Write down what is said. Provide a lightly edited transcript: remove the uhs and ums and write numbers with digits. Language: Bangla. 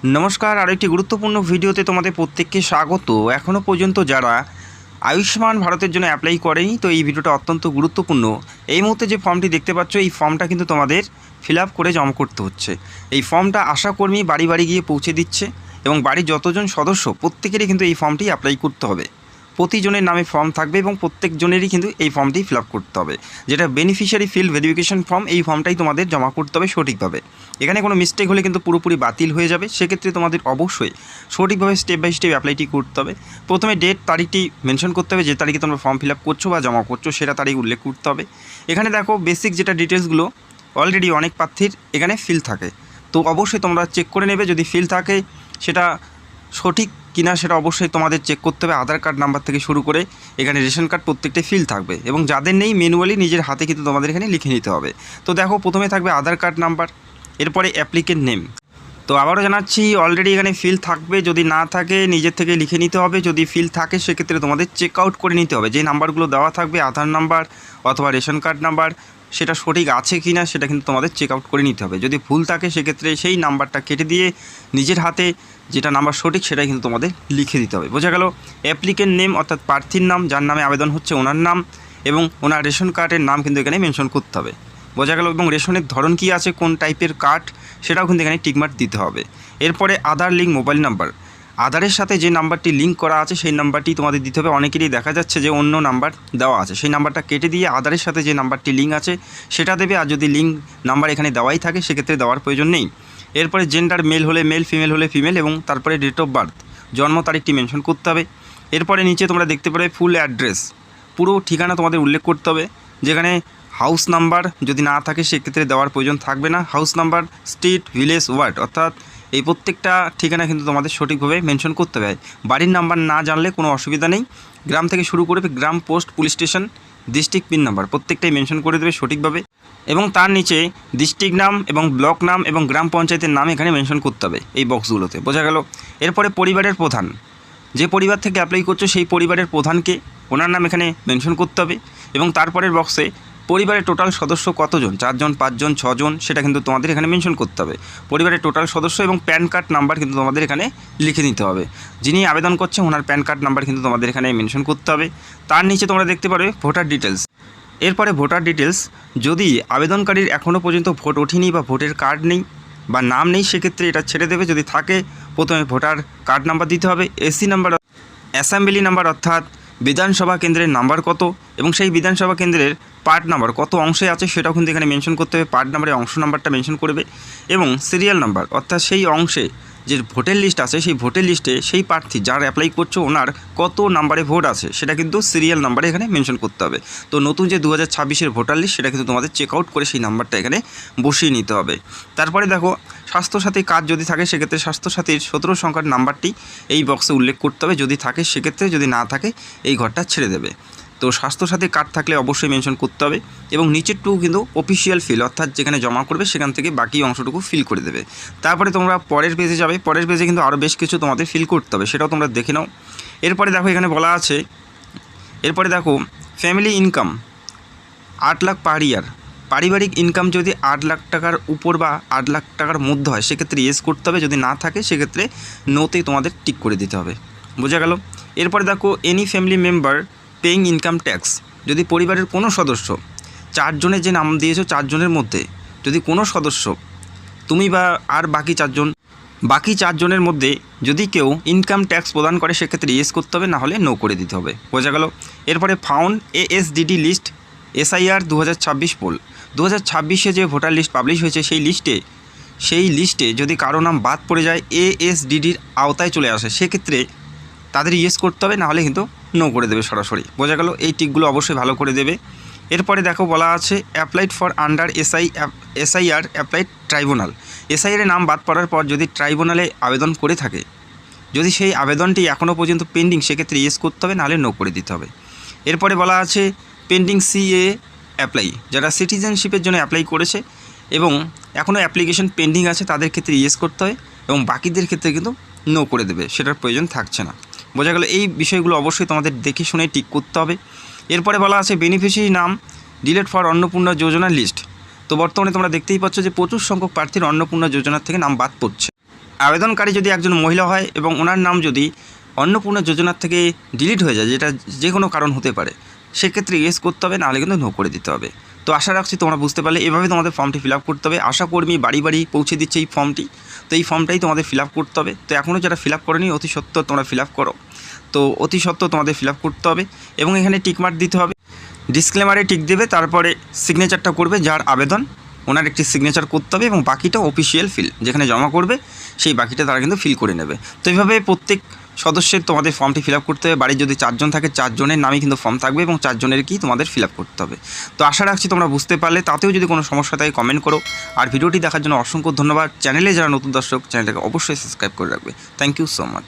নমস্কার, আরেকটি গুরুত্বপূর্ণ ভিডিওতে তোমাদের প্রত্যেককে স্বাগত। এখনও পর্যন্ত যারা আয়ুষ্মান ভারতের জন্য অ্যাপ্লাই করেনি, তো এই ভিডিওটা অত্যন্ত গুরুত্বপূর্ণ। এই মুহূর্তে যে ফর্মটি দেখতে পাচ্ছ, এই ফর্মটা কিন্তু তোমাদের ফিল আপ করে জমা করতে হচ্ছে। এই ফর্মটা আশাকর্মী বাড়ি বাড়ি গিয়ে পৌঁছে দিচ্ছে এবং বাড়ির যতজন সদস্য প্রত্যেকেরই কিন্তু এই ফর্মটি অ্যাপ্লাই করতে হবে। প্রতিজনের নামে ফর্ম থাকবে এবং প্রত্যেকজনেরই কিন্তু এই ফর্মটি ফিল আপ করতে হবে। যেটা বেনিফিশিয়ারি ফিল্ড ভেরিফিকেশন ফর্ম, এই ফর্মটাই তোমাদের জমা করতে হবে সঠিকভাবে। এখানে কোনো মিস্টেক হলে কিন্তু পুরোপুরি বাতিল হয়ে যাবে। সেক্ষেত্রে তোমাদের অবশ্যই সঠিকভাবে স্টেপ বাই স্টেপ অ্যাপ্লাইটি করতে হবে। প্রথমে ডেট তারিখটি মেনশন করতে হবে, যে তারিখে তোমরা ফর্ম ফিল আপ করছো বা জমা করছো সেটা তারিখ উল্লেখ করতে হবে। এখানে দেখো বেসিক যেটা ডিটেলসগুলো অলরেডি অনেক প্রার্থীর এখানে ফিল থাকে, তো অবশ্যই তোমরা চেক করে নেবে। যদি ফিল থাকে সেটা সঠিক কিনা সেটা অবশ্যই তোমাদের চেক করতে হবে। আধার কার্ড নাম্বার থেকে শুরু করে এখানে রেশন কার্ড প্রত্যেকটাই ফিল থাকবে এবং যাদের নেই ম্যানুয়ালি নিজের হাতে কিন্তু তোমাদের এখানে লিখে নিতে হবে। তো দেখো প্রথমে থাকবে আধার কার্ড নাম্বার, এরপরে অ্যাপ্লিকেন্ট নেম। তো আবারও জানাচ্ছি, অলরেডি এখানে ফিল থাকবে, যদি না থাকে নিজের থেকে লিখে নিতে হবে। যদি ফিল থাকে সেক্ষেত্রে তোমাদের চেক আউট করে নিতে হবে। যে নাম্বারগুলো দেওয়া থাকবে আধার নাম্বার অথবা রেশন কার্ড নাম্বার, সেটা সঠিক আছে কি না সেটা কিন্তু তোমাদের চেক আউট করে নিতে হবে। যদি ভুল থাকে সেক্ষেত্রে সেই নাম্বারটা কেটে দিয়ে নিজের হাতে যেটা নাম্বার সঠিক সেটাই কিন্তু তোমাদের লিখে দিতে হবে। বোঝা গেল? অ্যাপ্লিকেন্ট নেম অর্থাৎ প্রার্থীর নাম, যার নামে আবেদন হচ্ছে ওনার নাম এবং ওনার রেশন কার্ডের নাম কিন্তু এখানে মেনশন করতে হবে। বোঝা গেল? এবং রেশনের ধরন কী আছে, কোন টাইপের কার্ড, সেটাও কিন্তু এখানে টিকমার্ক দিতে হবে। এরপরে আধার লিঙ্ক মোবাইল নাম্বার, আধারের সাথে যে নাম্বারটি লিঙ্ক করা আছে সেই নাম্বারটি তোমাদের দিতে হবে। অনেকেরই দেখা যাচ্ছে যে অন্য নাম্বার দেওয়া আছে, সেই নাম্বারটা কেটে দিয়ে আধারের সাথে যে নাম্বারটি লিঙ্ক আছে সেটা দেবে। আর যদি লিঙ্ক নাম্বার এখানে দেওয়াই থাকে সেক্ষেত্রে দেওয়ার প্রয়োজন নেই। এরপরে জেন্ডার মেল হলে মেল, ফিমেল হলে ফিমেল এবং তারপরে ডেট অফ বার্থ, জন্ম তারিখটি মেনশন করতে হবে। এরপরে নিচে তোমরা দেখতে পাবে ফুল অ্যাড্রেস, পুরো ঠিকানা তোমাদের উল্লেখ করতে হবে। যেখানে হাউস নাম্বার যদি না থাকে সেক্ষেত্রে দেওয়ার প্রয়োজন থাকবে না। House number, street, village, ward অর্থাৎ এই প্রত্যেকটা ঠিকানা কিন্তু তোমাদের সঠিকভাবে মেনশন করতে হবে। বাড়ির নাম্বার না জানলে কোনো অসুবিধা নেই। গ্রাম থেকে শুরু করে গ্রাম, post, police station, district pin number প্রত্যেকটাই মেনশন করে দেবে সঠিকভাবে এবং তার নিচে ডিস্ট্রিক্ট নাম এবং ব্লক নাম এবং গ্রাম পঞ্চায়েতের নাম এখানে মেনশন করতে হবে এই বক্সগুলোতে। বোঝা গেল? এরপরে পরিবারের প্রধান, যে পরিবার থেকে অ্যাপ্লাই করছো সেই পরিবারের প্রধানকে, ওনার নাম এখানে মেনশন করতে হবে এবং তারপরের বক্সে পরিবারের টোটাল সদস্য কতজন, 4 জন, 5 জন, 6 জন, সেটা কিন্তু তোমাদের এখানে মেনশন করতে হবে। পরিবারের টোটাল সদস্য এবং প্যান কার্ড নাম্বার কিন্তু তোমাদের এখানে লিখে নিতে হবে। যিনি আবেদন করছে ওনার প্যান কার্ড নাম্বার কিন্তু তোমাদের এখানে মেনশন করতে হবে। তার নিচে তোমরা দেখতে পারবে ভোটার ডিটেলস। এরপরে ভোটার ডিটেলস, যদি আবেদনকারীর এখনও পর্যন্ত ভোট ওঠেনি বা ভোটের কার্ড নেই বা নাম নেই সেক্ষেত্রে এটা ছেড়ে দেবে। যদি থাকে প্রথমে ভোটার কার্ড নাম্বার দিতে হবে, এসি নাম্বার, অ্যাসেম্বলি নাম্বার অর্থাৎ বিধানসভা কেন্দ্রের নাম্বার কত এবং সেই বিধানসভা কেন্দ্রের পার্ট নাম্বার কত অংশে আছে সেটাও কিন্তু এখানে মেনশন করতে হবে। পার্ট নাম্বারে অংশ নাম্বারটা মেনশন করবে এবং সিরিয়াল নাম্বার অর্থাৎ সেই অংশে যে ভোটের লিস্ট আছে সেই ভোটের লিস্টে সেই প্রার্থী যার অ্যাপ্লাই করছো ওনার কত নাম্বারে ভোট আছে সেটা কিন্তু সিরিয়াল নাম্বারে এখানে মেনশন করতে হবে। তো নতুন যে 2026-এর ভোটার লিস্ট সেটা কিন্তু তোমাদের চেক আউট করে সেই নাম্বারটা এখানে বসিয়ে নিতে হবে। তারপরে দেখো স্বাস্থ্যসাথী কার্ড যদি থাকে সেক্ষেত্রে স্বাস্থ্যসাথীর 17 সংখ্যার নাম্বারটি এই বক্সে উল্লেখ করতে হবে যদি থাকে সেক্ষেত্রে, যদি না থাকে এই ঘরটা ছেড়ে দেবে। তো স্বাস্থ্যসাথী কার্ড থাকলে অবশ্যই মেনশন করতে হবে এবং নিচেরটুকু কিন্তু অফিসিয়াল ফিল অর্থাৎ যেখানে জমা করবে সেখান থেকে বাকি অংশটুকু ফিল করে দেবে। তারপরে তোমরা পরের পেজে যাবে, পরের পেজে কিন্তু আরও বেশ কিছু তোমাদের ফিল করতে হবে, সেটাও তোমরা দেখে নাও। এরপরে দেখো এখানে বলা আছে, এরপরে দেখো ফ্যামিলি ইনকাম 8 লাখ পার ইয়ার, পারিবারিক ইনকাম যদি 8 লাখ টাকার উপর বা 8 লাখ টাকার মধ্যে হয় সেক্ষেত্রে ইয়েস করতে হবে, যদি না থাকে সেক্ষেত্রে নোতেই তোমাদের টিক করে দিতে হবে। বোঝা গেল? এরপরে দেখো any family member paying income tax, যদি পরিবারের কোনো সদস্য 4 জনের যে নাম দিয়েছো 4 জনের মধ্যে যদি কোনো সদস্য, তুমি বা আর বাকি 4 জনের মধ্যে যদি কেউ ইনকাম ট্যাক্স প্রদান করে সেক্ষেত্রে ইয়েস করতে হবে, না হলে নো করে দিতে হবে। বোঝা গেল? এরপরে ফাউন্ড এএসডিডি লিস্ট এসআইআর 2026 পোল, 2026-এ যে ভোটার লিস্ট পাবলিশ হয়েছে সেই লিস্টে যদি কারো নাম বাদ পড়ে যায়, এএসডিডির আওতায় চলে আসে, সেক্ষেত্রে তাদের ইয়েস করতে হবে, না হলে কিন্তু নো করে দেবে সরাসরি। বোঝা গেল? এই টিকগুলো অবশ্যই ভালো করে দেবে। এরপরে দেখো বলা আছে applied for under SIR applied tribunal, SIR নাম বাদ পড়ার পর যদি ট্রাইব্যুনালে আবেদন করে থাকে, যদি সেই আবেদনটি এখনও পর্যন্ত পেন্ডিং সেক্ষেত্রে ইয়েস করতে হবে, নাহলে নো করে দিতে হবে। এরপরে বলা আছে পেন্ডিং সিএ অ্যাপ্লাই, যারা সিটিজেনশিপের জন্য অ্যাপ্লাই করেছে এবং এখনও অ্যাপ্লিকেশন পেন্ডিং আছে তাদের ক্ষেত্রে ইয়েস করতে হয় এবং বাকিদের ক্ষেত্রে কিন্তু নো করে দেবে, সেটার প্রয়োজন থাকছে না। বোঝা গেল? এই বিষয়গুলো অবশ্যই তোমাদের দেখে শুনে টিক করতে হবে। এরপরে বলা আছে বেনিফিশিয়ারি নাম delete for Annapurna Yojana list, তো বর্তমানে তোমরা দেখতেই পাচ্ছ যে প্রচুর সংখ্যক প্রার্থীর অন্নপূর্ণা যোজনার থেকে নাম বাদ পড়ছে। আবেদনকারী যদি একজন মহিলা হয় এবং ওনার নাম যদি অন্নপূর্ণা যোজনার থেকে ডিলিট হয়ে যায়, যেটা যে কোনো কারণ হতে পারে, সেক্ষেত্রে ইয়েস করতে হবে, নাহলে কিন্তু নো করে দিতে হবে। তো আশা রাখছি তোমরা বুঝতে পারলে। এভাবে তোমাদের ফর্মটি ফিল আপ করতে হবে। আশাকর্মী বাড়ি বাড়ি পৌঁছে দিচ্ছে এই ফর্মটি, তো এই ফর্মটাই তোমাদের ফিল আপ করতে হবে। তো এখনও যারা ফিল আপ করেনি অতি সত্ত্বর তোমরা ফিল আপ করো। তো অতি সত্ত্বর তোমাদের ফিল আপ করতে হবে এবং এখানে টিকমার্ক দিতে হবে। ডিসক্লেমারে টিক দেবে, তারপরে সিগনেচারটা করবে যার আবেদন, ওনার একটি সিগনেচার করতে হবে এবং বাকিটা অফিসিয়াল ফিল, যেখানে জমা করবে সেই বাকিটা তারা কিন্তু ফিল করে নেবে। তো এইভাবে প্রত্যেক সদস্যের তোমাদের ফর্মটি ফিল আপ করতে হবে। বাড়ির যদি 4 জন থাকে 4 জনের নামই কিন্তু ফর্ম থাকবে এবং 4 জনের কি তোমাদের ফিল আপ করতে হবে। তো আশা রাখছি তোমরা বুঝতে পারলে। তাতেও যদি কোনো সমস্যা থাকে কমেন্ট করো। আর ভিডিওটি দেখার জন্য অসংখ্য ধন্যবাদ। চ্যানেলে যারা নতুন দর্শক, চ্যানেলটাকে অবশ্যই সাবস্ক্রাইব করে রাখবে। Thank you so much.